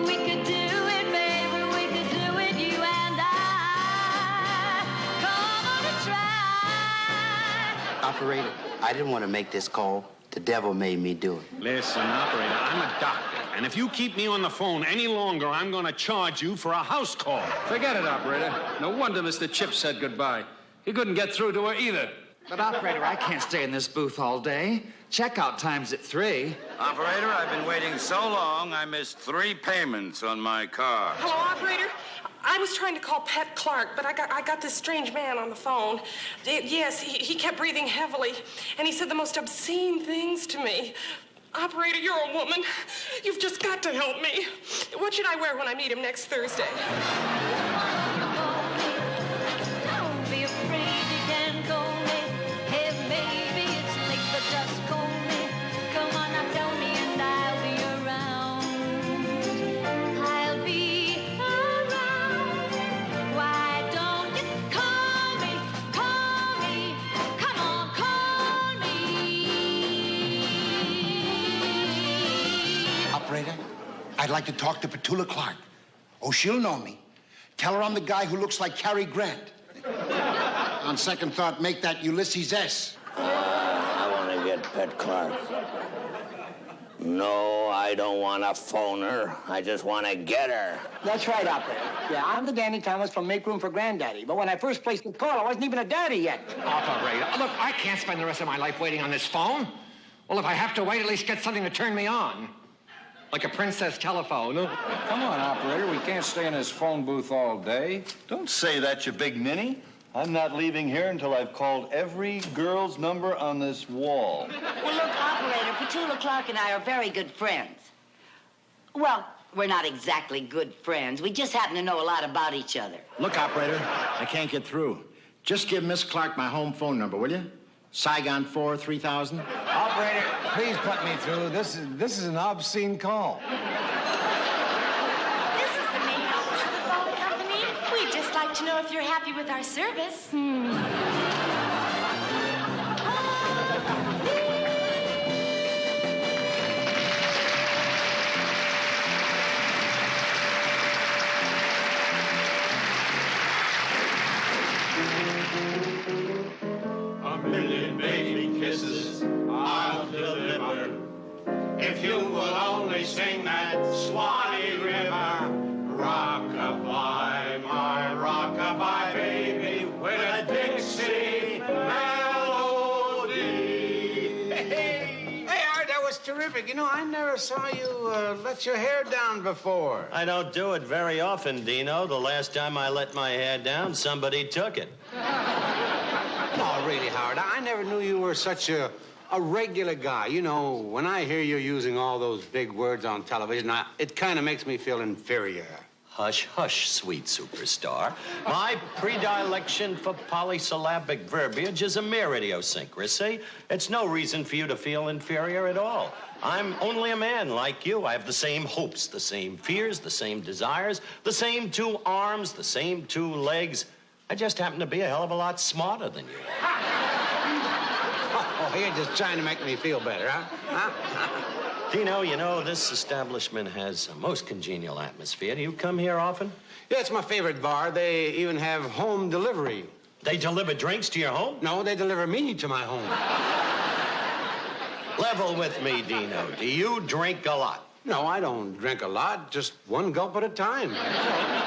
Speaker 1: we could do it, baby, we could do it, you and I. Come on and try.
Speaker 26: Operator, I didn't want to make this call. The devil made me do it.
Speaker 27: Listen, operator, I'm a doctor. And if you keep me on the phone any longer, I'm going to charge you for a house call.
Speaker 24: Forget it, operator. No wonder Mr. Chip said goodbye. He couldn't get through to her either.
Speaker 15: But, operator, I can't stay in this booth all day. Checkout time's at 3.
Speaker 28: Operator, I've been waiting so long, I missed 3 payments on my car.
Speaker 29: Hello, operator. I was trying to call Pet Clark, but I got this strange man on the phone. Yes, he kept breathing heavily, and he said the most obscene things to me. Operator, you're a woman. You've just got to help me. What should I wear when I meet him next Thursday?
Speaker 1: Don't be afraid, you can call me. Hey, baby, it's late, but just call me. Come on, now tell me, and I'll be around. I'll be around. Why don't you call me? Call me. Come on, call me.
Speaker 12: Operator, I'd like to talk to Petula Clark. Oh, she'll know me. Tell her I'm the guy who looks like Cary Grant. On second thought, make that Ulysses S.
Speaker 26: I want to get Pet Clark. No, I don't want to phone her. I just want to get her.
Speaker 14: That's right, operator. Yeah, I'm the Danny Thomas from Make Room for Granddaddy. But when I first placed the call, I wasn't even a daddy yet.
Speaker 2: Operator, look, I can't spend the rest of my life waiting on this phone. Well, if I have to wait, at least get something to turn me on. Like a princess telephone.
Speaker 21: Come on, operator. We can't stay in this phone booth all day.
Speaker 30: Don't say that, you big ninny. I'm not leaving here until I've called every girl's number on this wall.
Speaker 31: Well, look, operator, Petula Clark and I are very good friends. Well, we're not exactly good friends. We just happen to know a lot about each other.
Speaker 12: Look, operator, I can't get through. Just give Miss Clark my home phone number, will you? Saigon 4 3000.
Speaker 21: Operator, please put me through. This is an obscene call.
Speaker 11: This is the main office of the phone company. We'd just like to know if you're happy with our service.
Speaker 3: million baby kisses I'll deliver if you will only sing that Swanee River rockabye, my rockabye baby, with a Dixie melody.
Speaker 2: Hey, Art, that was terrific. You know, I never saw you let your hair down before.
Speaker 31: I don't do it very often, Dino. The last time I let my hair down, somebody took it.
Speaker 2: No, really, Howard, I never knew you were such a a regular guy. You know, when I hear you using all those big words on television, it kind of makes me feel inferior.
Speaker 4: Hush, hush, sweet superstar. My predilection for polysyllabic verbiage is a mere idiosyncrasy. It's no reason for you to feel inferior at all. I'm only a man like you. I have the same hopes, the same fears, the same desires, the same 2 arms, the same 2 legs. I just happen to be a hell of a lot smarter than you are.
Speaker 2: Oh, you're just trying to make me feel better, huh?
Speaker 4: Dino, you know, this establishment has a most congenial atmosphere. Do you come here often?
Speaker 2: Yeah, it's my favorite bar. They even have home delivery.
Speaker 4: They deliver drinks to your home?
Speaker 2: No, they deliver me to my home.
Speaker 4: Level with me, Dino. Do you drink a lot?
Speaker 2: No, I don't drink a lot. Just 1 gulp at a time.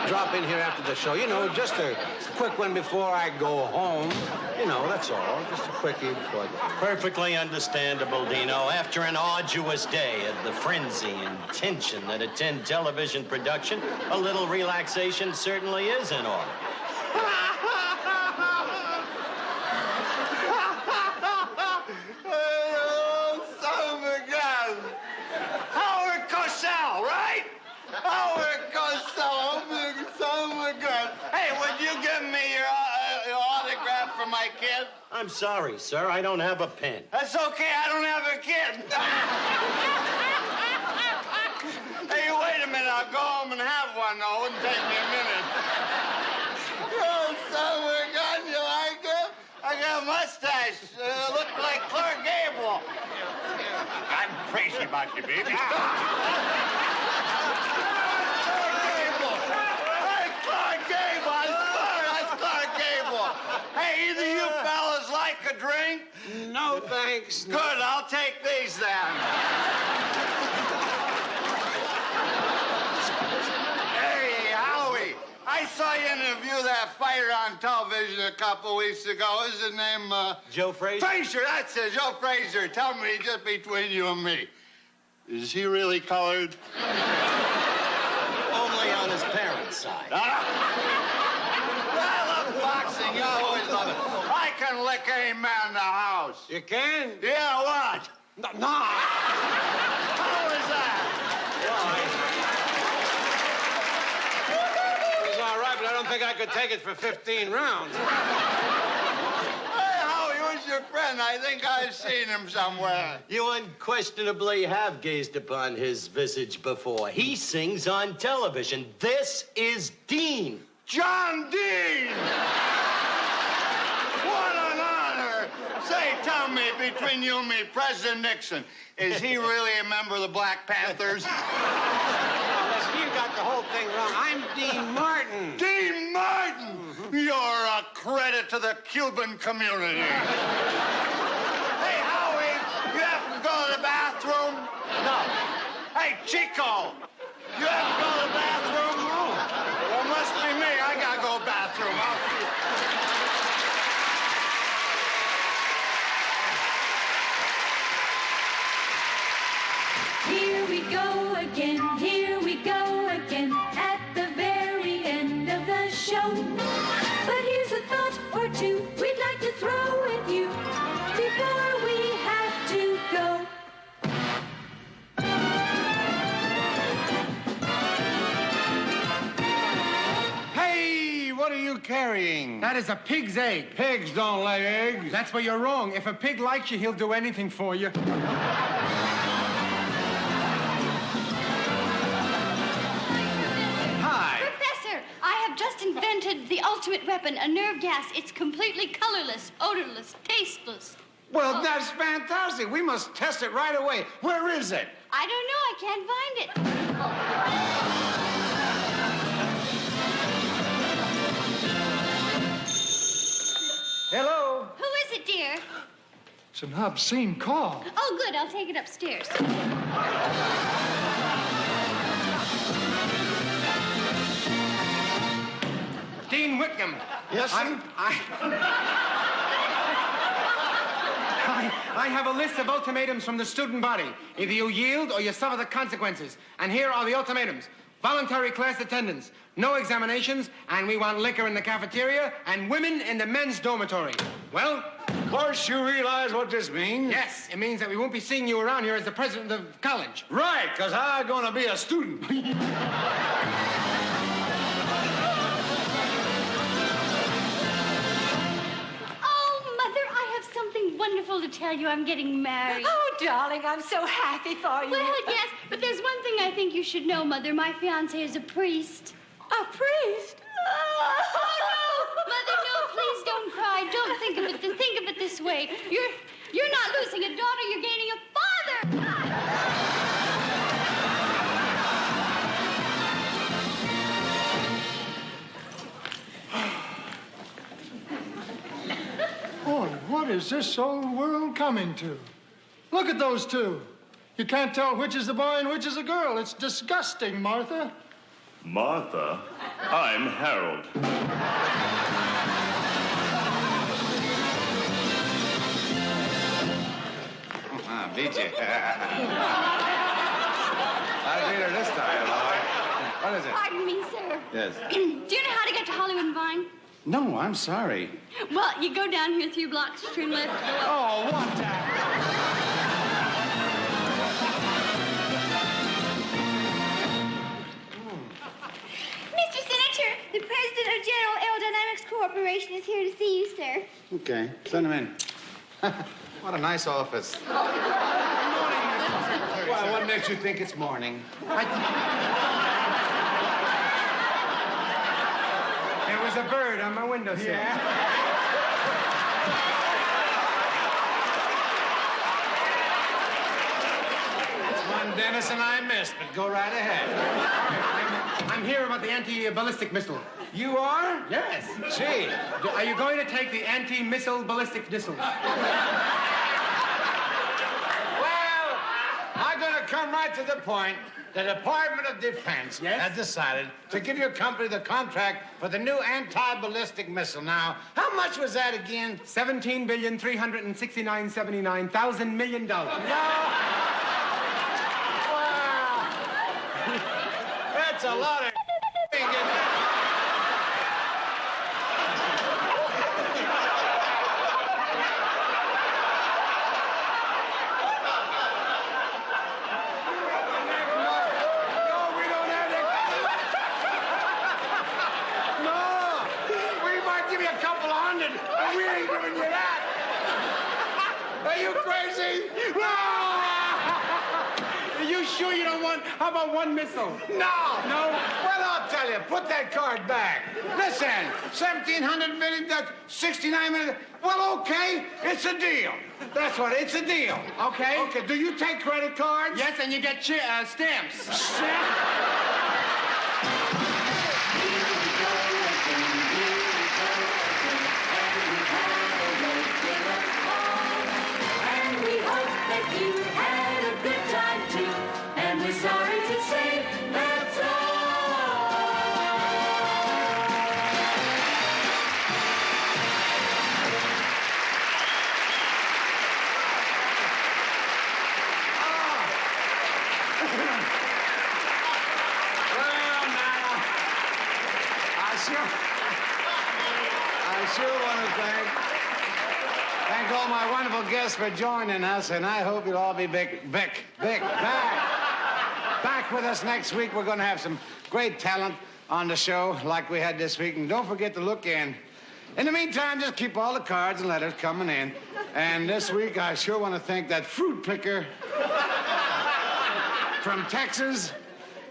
Speaker 2: Drop in here after the show. You know, just a quick one before I go home. You know, that's all. Just a quickie before I go home.
Speaker 4: Perfectly understandable, Dino. After an arduous day of the frenzy and tension that attend television production, a little relaxation certainly is in order.
Speaker 30: Hey, would you give me your autograph for my kid?
Speaker 4: I'm sorry, sir. I don't have a pen.
Speaker 30: That's okay. I don't have a kid. Hey, wait a minute. I'll go home and have one, though. It wouldn't take me a minute. Oh, son of a gun, you like it? I got a mustache. Look like Clark Gable.
Speaker 23: I'm crazy about you, baby.
Speaker 30: Hey, either you fellas like a drink?
Speaker 2: No, thanks.
Speaker 30: Good, I'll take these then. Hey, Howie, I saw you interview that fighter on television a couple weeks ago. Is his name,
Speaker 4: Joe Frazier?
Speaker 30: Frazier, that's it, Joe Frazier. Tell me just between you and me. Is he really colored?
Speaker 4: Only on his parents' side.
Speaker 30: I love boxing. You always love it. I can lick any man in the house.
Speaker 2: You can?
Speaker 30: Yeah, what?
Speaker 2: No.
Speaker 30: How was that?
Speaker 2: It was all right, but I don't think I could take it for 15 rounds.
Speaker 30: Hey, Howie, who's your friend? I think I've seen him somewhere.
Speaker 4: You unquestionably have gazed upon his visage before. He sings on television. This is Dean.
Speaker 30: John Dean! What an honor! Say, tell me, between you and me, President Nixon, is he really a member of the Black Panthers?
Speaker 2: Listen, you got the whole thing wrong. I'm Dean Martin.
Speaker 30: Dean Martin! You're a credit to the Cuban community. Hey, Howie, you have to go to the bathroom?
Speaker 4: No.
Speaker 30: Hey, Chico, you have to go to the bathroom? No. Well, it must be me. I gotta go to the bathroom. I'll see you.
Speaker 1: Here we go again, here we go again, at the very end of the show. But here's a thought or two we'd like to throw at you before we have to go.
Speaker 2: Hey, what are you carrying?
Speaker 5: That is a pig's egg.
Speaker 2: Pigs don't lay eggs.
Speaker 5: That's where you're wrong. If a pig likes you, he'll do anything for you.
Speaker 6: I have just invented the ultimate weapon, a nerve gas. It's completely colorless, odorless, tasteless.
Speaker 2: Well, that's fantastic. We must test it right away. Where is it?
Speaker 6: I don't know. I can't find it.
Speaker 5: Hello?
Speaker 6: Who is it, dear?
Speaker 5: It's an obscene call.
Speaker 6: Oh, good. I'll take it upstairs.
Speaker 5: Dean Whitcomb.
Speaker 2: Yes, sir?
Speaker 5: I have a list of ultimatums from the student body. Either you yield or you suffer the consequences. And here are the ultimatums. voluntary class attendance, no examinations, and we want liquor in the cafeteria and women in the men's dormitory. Well?
Speaker 2: Of course, you realize what this means?
Speaker 5: Yes, it means that we won't be seeing you around here as the president of the college.
Speaker 2: Right, because I'm going to be a student.
Speaker 6: Something wonderful to tell you. I'm getting married.
Speaker 11: Oh, darling, I'm so happy for you.
Speaker 6: Well, yes, but there's one thing I think you should know, Mother. My fiancé is a priest.
Speaker 11: A priest?
Speaker 6: Oh, no! Mother, no, please don't cry. Don't think of it. Think of it this way. You're not losing a daughter, you're gaining a father.
Speaker 7: Boy, what is this old world coming to? Look at those two. You can't tell which is the boy and which is the girl. It's disgusting, Martha.
Speaker 8: Martha, I'm Harold.
Speaker 2: Beat you. I beat her this time, Lloyd. What is it?
Speaker 6: Pardon me, sir.
Speaker 2: Yes.
Speaker 6: Do you know how to get to Hollywood and Vine?
Speaker 2: No, I'm sorry.
Speaker 6: Well, you go down here 3 blocks, turn left.
Speaker 2: Oh, what
Speaker 6: Mr. Senator, the president of General Aerodynamics Corporation is here to see you, sir.
Speaker 2: Okay, send him in. What a nice office. Well, what makes you think it's morning?
Speaker 5: There was a bird on my windowsill.
Speaker 2: Yeah. That's one Dennison I missed, but go right ahead.
Speaker 5: I'm here about the anti-ballistic missile.
Speaker 2: You are?
Speaker 5: Yes.
Speaker 2: Gee.
Speaker 5: Are you going to take the anti-missile ballistic missiles?
Speaker 2: Well, I'm going to come right to the point. The Department of Defense has decided to give your company the contract for the new anti-ballistic missile. Now, how much was that again?
Speaker 5: $17,369,079,000 million.
Speaker 2: No! Wow! That's a lot of we ain't giving you that. Are you crazy?
Speaker 5: Are you sure you don't want... How about one missile?
Speaker 2: No.
Speaker 5: No?
Speaker 2: Well, I'll tell you. Put that card back. Listen, 1,700 million, that's 69 million. Well, okay, it's a deal. That's what, it's a deal.
Speaker 5: Okay.
Speaker 2: Okay, do you take credit cards?
Speaker 5: Yes, and you get stamps.
Speaker 2: Stamps?
Speaker 1: You had a good time too, and we're sorry to say that's all.
Speaker 2: Well, now, I sure want to thank all my wonderful guests for joining us, and I hope you'll all be back with us next week. We're going to have some great talent on the show like we had this week, and don't forget to look in. In the meantime, just keep all the cards and letters coming in. And this week, I sure want to thank that fruit picker from Texas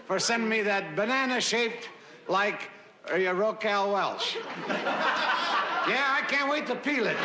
Speaker 2: for sending me that banana-shaped like your Rocal Welch. Yeah, I can't wait to peel it.